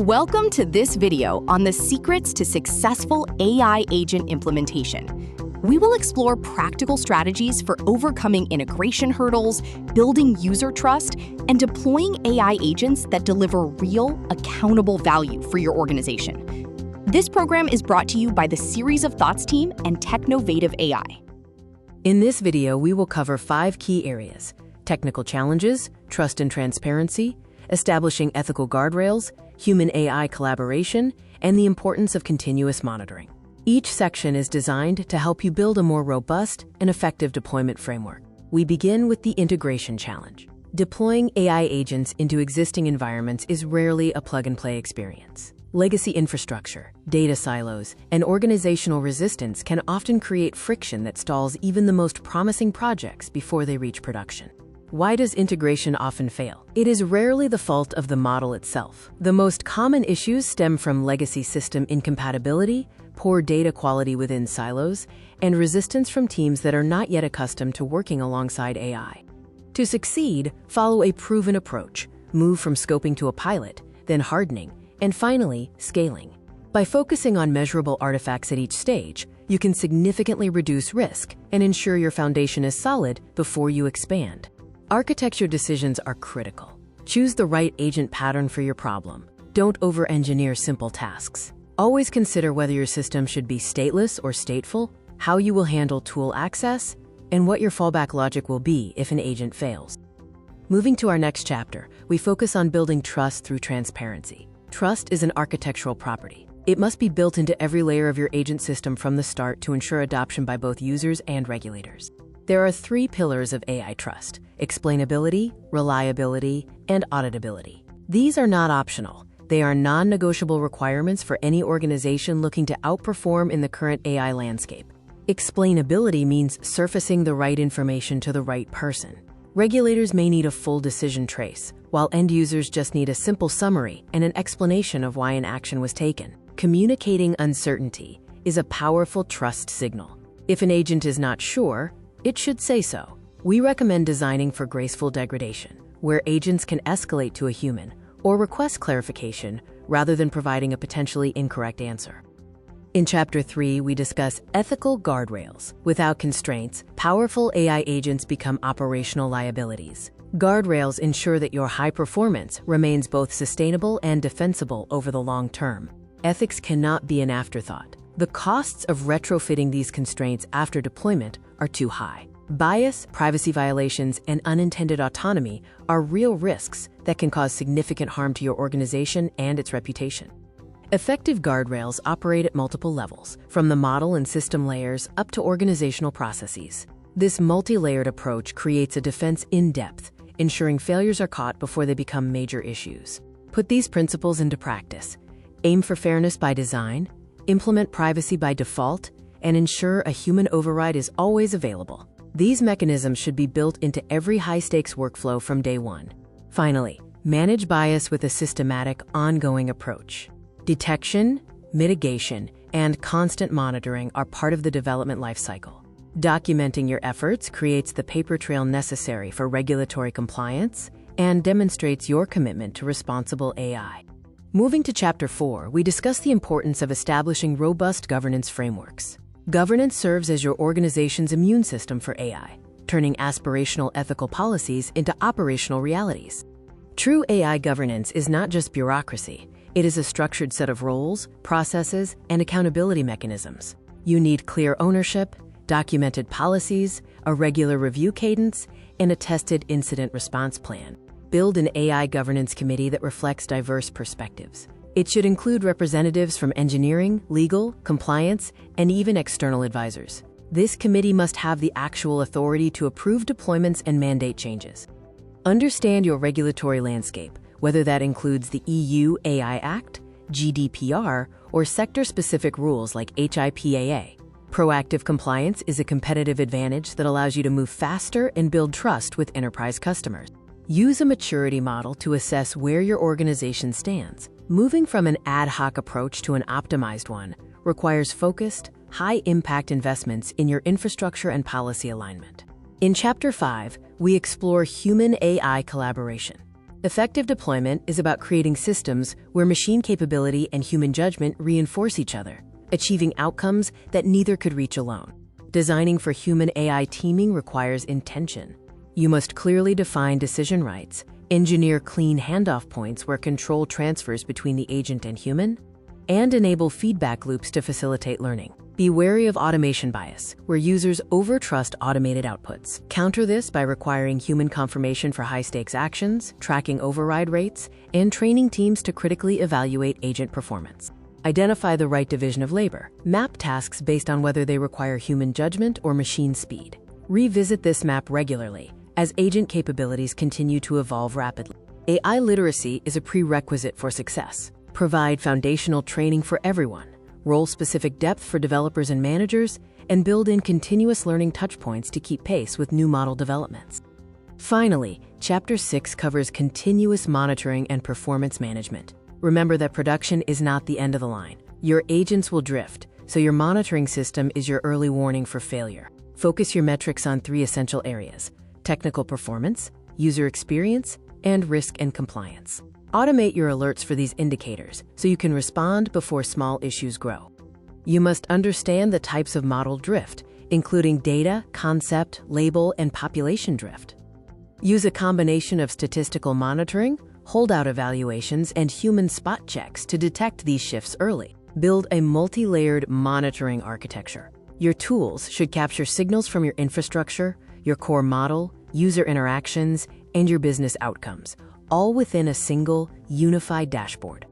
Welcome to this video on the secrets to successful AI agent implementation. We will explore practical strategies for overcoming integration hurdles, building user trust, and deploying AI agents that deliver real, accountable value for your organization. This program is brought to you by the Series of Thoughts team and Technovative AI. In this video, we will cover 5 key areas: technical challenges, trust and transparency, establishing ethical guardrails, human-AI collaboration, and the importance of continuous monitoring. Each section is designed to help you build a more robust and effective deployment framework. We begin with the integration challenge. Deploying AI agents into existing environments is rarely a plug-and-play experience. Legacy infrastructure, data silos, and organizational resistance can often create friction that stalls even the most promising projects before they reach production. Why does integration often fail? It is rarely the fault of the model itself. The most common issues stem from legacy system incompatibility, poor data quality within silos, and resistance from teams that are not yet accustomed to working alongside AI. To succeed, follow a proven approach. Move from scoping to a pilot, then hardening, and finally, scaling. By focusing on measurable artifacts at each stage, you can significantly reduce risk and ensure your foundation is solid before you expand. Architecture decisions are critical. Choose the right agent pattern for your problem. Don't over-engineer simple tasks. Always consider whether your system should be stateless or stateful, how you will handle tool access, and what your fallback logic will be if an agent fails. Moving to our next chapter, we focus on building trust through transparency. Trust is an architectural property. It must be built into every layer of your agent system from the start to ensure adoption by both users and regulators. There are 3 pillars of AI trust: explainability, reliability, and auditability. These are not optional. They are non-negotiable requirements for any organization looking to outperform in the current AI landscape. Explainability means surfacing the right information to the right person. Regulators may need a full decision trace, while end users just need a simple summary and an explanation of why an action was taken. Communicating uncertainty is a powerful trust signal. If an agent is not sure, it should say so. We recommend designing for graceful degradation, where agents can escalate to a human or request clarification rather than providing a potentially incorrect answer. In Chapter 3, we discuss ethical guardrails. Without constraints, powerful AI agents become operational liabilities. Guardrails ensure that your high performance remains both sustainable and defensible over the long term. Ethics cannot be an afterthought. The costs of retrofitting these constraints after deployment are too high. Bias, privacy violations, and unintended autonomy are real risks that can cause significant harm to your organization and its reputation. Effective guardrails operate at multiple levels, from the model and system layers up to organizational processes. This multi-layered approach creates a defense in depth, ensuring failures are caught before they become major issues. Put these principles into practice. Aim for fairness by design, implement privacy by default, and ensure a human override is always available. These mechanisms should be built into every high-stakes workflow from day one. Finally, manage bias with a systematic, ongoing approach. Detection, mitigation, and constant monitoring are part of the development lifecycle. Documenting your efforts creates the paper trail necessary for regulatory compliance and demonstrates your commitment to responsible AI. Moving to Chapter 4, we discuss the importance of establishing robust governance frameworks. Governance serves as your organization's immune system for AI, turning aspirational ethical policies into operational realities. True AI governance is not just bureaucracy. It is a structured set of roles, processes, and accountability mechanisms. You need clear ownership, documented policies, a regular review cadence, and a tested incident response plan. Build an AI governance committee that reflects diverse perspectives. It should include representatives from engineering, legal, compliance, and even external advisors. This committee must have the actual authority to approve deployments and mandate changes. Understand your regulatory landscape, whether that includes the EU AI Act, GDPR, or sector-specific rules like HIPAA. Proactive compliance is a competitive advantage that allows you to move faster and build trust with enterprise customers. Use a maturity model to assess where your organization stands. Moving from an ad hoc approach to an optimized one requires focused, high-impact investments in your infrastructure and policy alignment. In Chapter 5, we explore human-AI collaboration. Effective deployment is about creating systems where machine capability and human judgment reinforce each other, achieving outcomes that neither could reach alone. Designing for human-AI teaming requires intention. You must clearly define decision rights, engineer clean handoff points where control transfers between the agent and human, and enable feedback loops to facilitate learning. Be wary of automation bias, where users overtrust automated outputs. Counter this by requiring human confirmation for high-stakes actions, tracking override rates, and training teams to critically evaluate agent performance. Identify the right division of labor. Map tasks based on whether they require human judgment or machine speed. Revisit this map regularly as agent capabilities continue to evolve rapidly. AI literacy is a prerequisite for success. Provide foundational training for everyone, role-specific depth for developers and managers, and build in continuous learning touchpoints to keep pace with new model developments. Finally, Chapter 6 covers continuous monitoring and performance management. Remember that production is not the end of the line. Your agents will drift, so your monitoring system is your early warning for failure. Focus your metrics on 3 essential areas: technical performance, user experience, and risk and compliance. Automate your alerts for these indicators so you can respond before small issues grow. You must understand the types of model drift, including data, concept, label, and population drift. Use a combination of statistical monitoring, holdout evaluations, and human spot checks to detect these shifts early. Build a multi-layered monitoring architecture. Your tools should capture signals from your infrastructure, your core model, user interactions, and your business outcomes, all within a single, unified dashboard.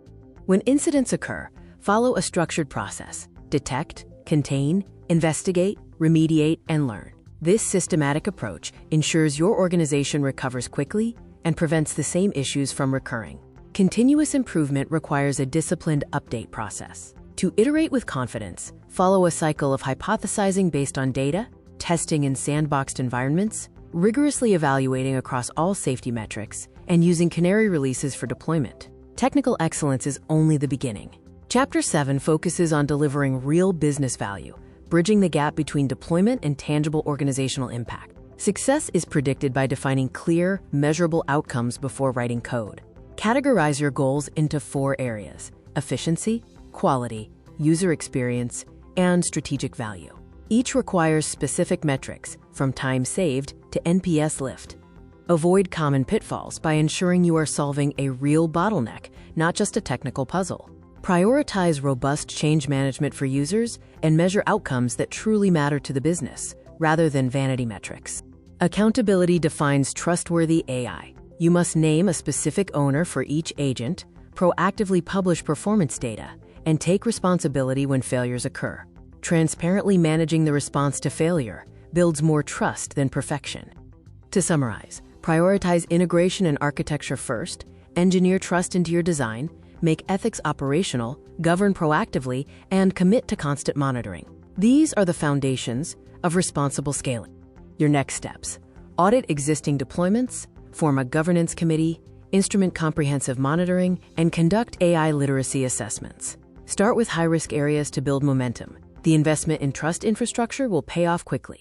When incidents occur, follow a structured process: detect, contain, investigate, remediate, and learn. This systematic approach ensures your organization recovers quickly and prevents the same issues from recurring. Continuous improvement requires a disciplined update process. To iterate with confidence, follow a cycle of hypothesizing based on data, testing in sandboxed environments, rigorously evaluating across all safety metrics, and using canary releases for deployment. Technical excellence is only the beginning. Chapter 7 focuses on delivering real business value, bridging the gap between deployment and tangible organizational impact. Success is predicted by defining clear, measurable outcomes before writing code. Categorize your goals into 4 areas: efficiency, quality, user experience, and strategic value. Each requires specific metrics, from time saved to NPS lift. Avoid common pitfalls by ensuring you are solving a real bottleneck, not just a technical puzzle. Prioritize robust change management for users and measure outcomes that truly matter to the business, rather than vanity metrics. Accountability defines trustworthy AI. You must name a specific owner for each agent, proactively publish performance data, and take responsibility when failures occur. Transparently managing the response to failure builds more trust than perfection. To summarize, prioritize integration and architecture first, engineer trust into your design, make ethics operational, govern proactively, and commit to constant monitoring. These are the foundations of responsible scaling. Your next steps: audit existing deployments, form a governance committee, instrument comprehensive monitoring, and conduct AI literacy assessments. Start with high-risk areas to build momentum. The investment in trust infrastructure will pay off quickly.